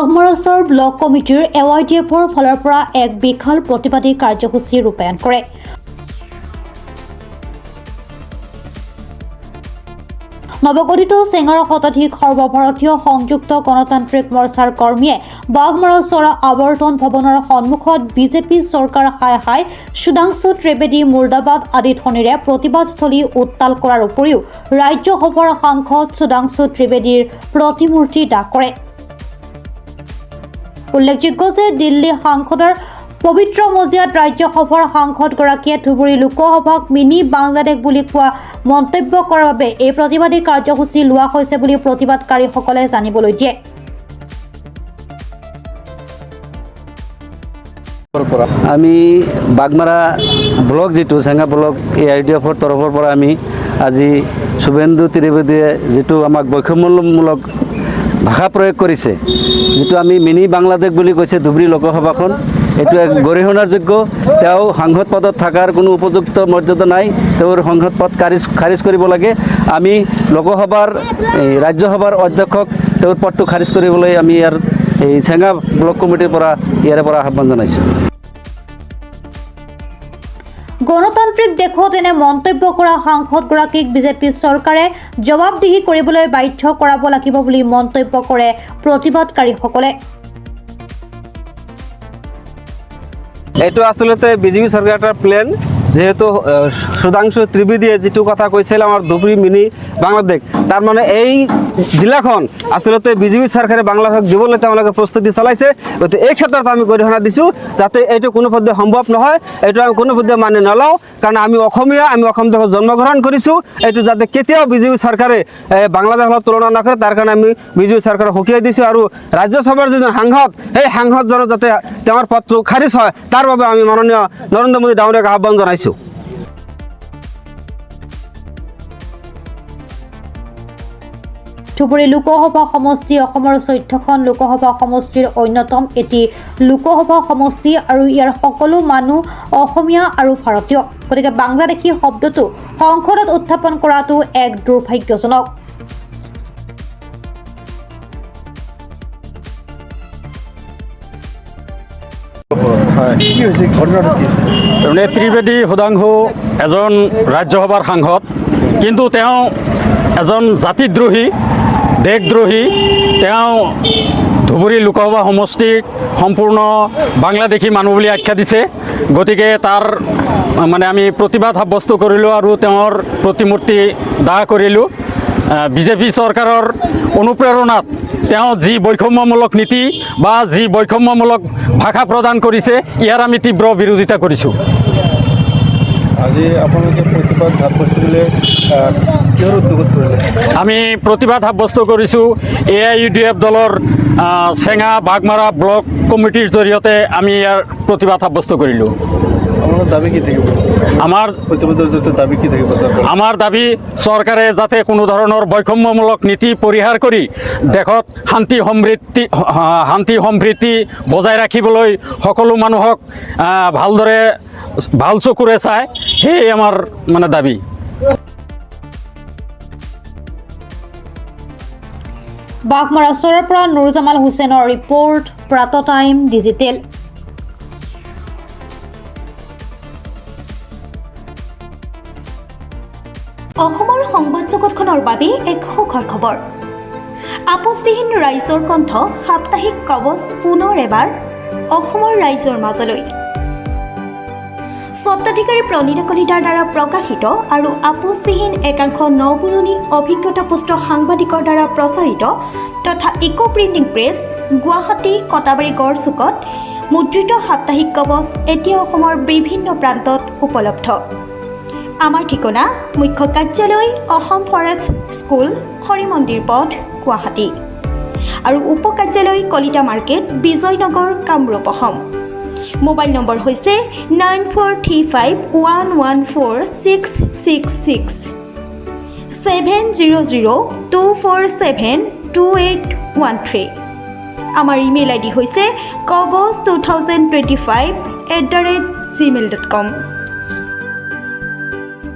বাঘমাৰাছৰ block কমিটিৰ AYDFৰ ফালৰ পৰা এক বিশাল প্ৰতিবাদী কাৰ্যসূচী ৰূপায়ণ কৰে। নৱগঠিত চেঙাৰ শতাধিক সৰ্বভাৰতীয় সংযুক্ত গণতান্ত্ৰিক মৰ্চাৰ কৰ্মীয়ে বাঘমাৰাছৰ আৱৰ্তন ভৱনৰ সন্মুখত বিজেপি চৰকাৰ হাই হাই, সুধাংশু ত্ৰিবেদী মুৰ্দাবাদ আদি ধ্বনিৰে প্ৰতিবাদস্থলী উত্তাল কৰাৰ উপৰিও ৰাজ্যসভাৰ সাংসদ সুধাংশু ত্ৰিবেদীৰ প্ৰতিমূৰ্তি দাহ কৰে। উল্লেখযোগ্য যে দিল্লী সাংসদৰ পবিত্ৰ মজিয়াত ৰাজ্যসভাৰ সাংসদগৰাকীয়ে ধুবুৰী লোকসভাক মিনি বাংলাদেশ বুলি কোৱা মন্তব্য কৰাৰ বাবে এই প্ৰতিবাদী কাৰ্যসূচী লোৱা হৈছে বুলি প্ৰতিবাদকাৰীসকলে জানিবলৈ দিয়ে। আমি বাগমাৰা ব্লক যিটো চেঙা ব্লক AYDFৰ তৰফৰ পৰা আমি আজি শুভেন্দু ত্ৰিবেদীয়ে যিটো আমাক বৈষম্যমূলক ভাষা প্ৰয়োগ কৰিছে, যিটো আমি মিনি বাংলাদেশ বুলি কৈছে ধুবুৰী লোকসভাখন, এইটো এক গৰিহণাৰ যোগ্য। তেওঁ সাংসদ পদত থকাৰ কোনো উপযুক্ত মৰ্যাদা নাই, তেওঁৰ সাংসদ পদ খাৰিজ কৰিব লাগে। আমি লোকসভাৰ ৰাজ্যসভাৰ অধ্যক্ষক তেওঁৰ পদটো খাৰিজ কৰিবলৈ আমি ইয়াৰ এই চেঙা ব্লক কমিটিৰ পৰা ইয়াৰে পৰা আহ্বান জনাইছোঁ। গণতান্ত্ৰিক দেশত এনে মন্তব্য কৰা সাংসদগৰাকীক বিজেপি চৰকাৰে জবাবদিহি কৰিবলৈ বাধ্য কৰাব লাগিব বুলি মন্তব্য কৰে প্ৰতিবাদকাৰীসকলে। এইটো আচলতে বিজেপি চৰকাৰৰ এটা প্লেন, যেহেতু সুধাংশু ত্ৰিবেদীয়ে যিটো কথা কৈছিল আমাৰ ধুবুৰী মিনি বাংলাদেশ, তাৰ মানে এই জিলাখন আচলতে বিজেপি চৰকাৰে বাংলাদেশক দিবলৈ তেওঁলোকে প্ৰস্তুতি চলাইছে। গতিকে এই ক্ষেত্ৰত আমি গৰিহণা দিছোঁ যাতে এইটো কোনোপধ্যে সম্ভৱ নহয়, এইটো আমি কোনোপধ্যে মানি নলওঁ। কাৰণ আমি অসমীয়া, আমি অসম দেশত জন্মগ্ৰহণ কৰিছোঁ, এইটো যাতে কেতিয়াও বিজেপি চৰকাৰে বাংলাদেশৰ লগত তুলনা নকৰে তাৰ কাৰণে আমি বিজেপি চৰকাৰক সকীয়াই দিছোঁ। আৰু ৰাজ্যসভাৰ যিজন সাংসদ, সেই সাংসদজনৰ যাতে তেওঁৰ পদটো খাৰিজ হয় তাৰ বাবে আমি মাননীয় নৰেন্দ্ৰ মোদী ডাঙৰীয়াক আহ্বান জনাইছোঁ। ধুবুৰী লোকসভা সমষ্টি অসমৰ 14খন লোকসভা সমষ্টিৰ অন্যতম এটি লোকসভা সমষ্টি আৰু ইয়াৰ সকলো মানুহ অসমীয়া আৰু ভাৰতীয়। গতিকে বাংলাদেশী শব্দটো সংসদত উত্থাপন কৰাটো এক দুৰ্ভাগ্যজনক। ত্ৰিবেদী সুধাংশু এজন ৰাজ্যসভাৰ সাংসদ, কিন্তু তেওঁ এজন জাতিদ্ৰোহী, দেশদ্ৰোহী। তেওঁ ধুবুৰী লোকসভা সমষ্টিক সম্পূৰ্ণ বাংলাদেশী মানুহ বুলি আখ্যা দিছে। গতিকে তাৰ মানে আমি প্ৰতিবাদ সাব্যস্ত কৰিলোঁ আৰু তেওঁৰ প্ৰতিমূৰ্তি দাহ কৰিলোঁ। বিজেপি চৰকাৰৰ অনুপ্ৰেৰণাত তেওঁ যি বৈষম্যমূলক নীতি বা যি বৈষম্যমূলক ভাষা প্ৰদান কৰিছে, ইয়াৰ আমি তীব্ৰ বিৰোধিতা কৰিছোঁ। আজি আপোনালোকে প্ৰতিবাদ সাব্যস্ত কৰিলে কিহৰ উদ্যোগত কৰিলে? আমি প্ৰতিবাদ সাব্যস্ত কৰিছোঁ AYDF দলৰ চেঙা বাগমাৰা ব্লক কমিটিৰ জৰিয়তে আমি ইয়াৰ প্ৰতিবাদ সাব্যস্ত কৰিলোঁ। আপোনাৰ দাবী কি থাকিব? আমাৰ দাবী চৰকাৰে যাতে কোনো ধৰণৰ বৈষম্যমূলক নীতি পৰিহাৰ কৰি দেশত শান্তি সম্প্ৰীতি বজাই ৰাখিবলৈ সকলো মানুহক ভালদৰে ভাল চকুৰে চায়, সেয়ে আমাৰ মানে দাবী। বাঘমাৰাছৰ পৰা নুৰজামাল হুছেইনৰ ৰিপৰ্ট, প্ৰাত টাইম ডিজিটেল। অসমৰ সংবাদ জগতখনৰ বাবে এক সুখৰ খবৰ। আপোচবিহীন ৰাইজৰ কণ্ঠ সাপ্তাহিক কবচ পুনৰ এবাৰ অসমৰ ৰাইজৰ মাজলৈ। স্বত্বাধিকাৰী প্ৰণীতা কলিতাৰ দ্বাৰা প্ৰকাশিত আৰু আপোচবিহীন একাংশ নপুৰণি অভিজ্ঞতাপুষ্ট সাংবাদিকৰ দ্বাৰা প্ৰচাৰিত তথা eco printing press, Guwahati Katabari গড়চুকত মুদ্ৰিত সাপ্তাহিক কবচ এতিয়া অসমৰ বিভিন্ন প্ৰান্তত উপলব্ধ। আমাৰ ঠিকনা মুখ্য কাৰ্যালয় অসম ফৰেষ্ট স্কুল, হৰি মন্দিৰ পথ, গুৱাহাটী আৰু উপ কাৰ্যালয় Kalita market, Bijoynagar, Kamrup, Assam. Mobile number হৈছে 9435114666 70024728113। আমাৰ ইমেইল ID হৈছে kobos2025@gmail.com।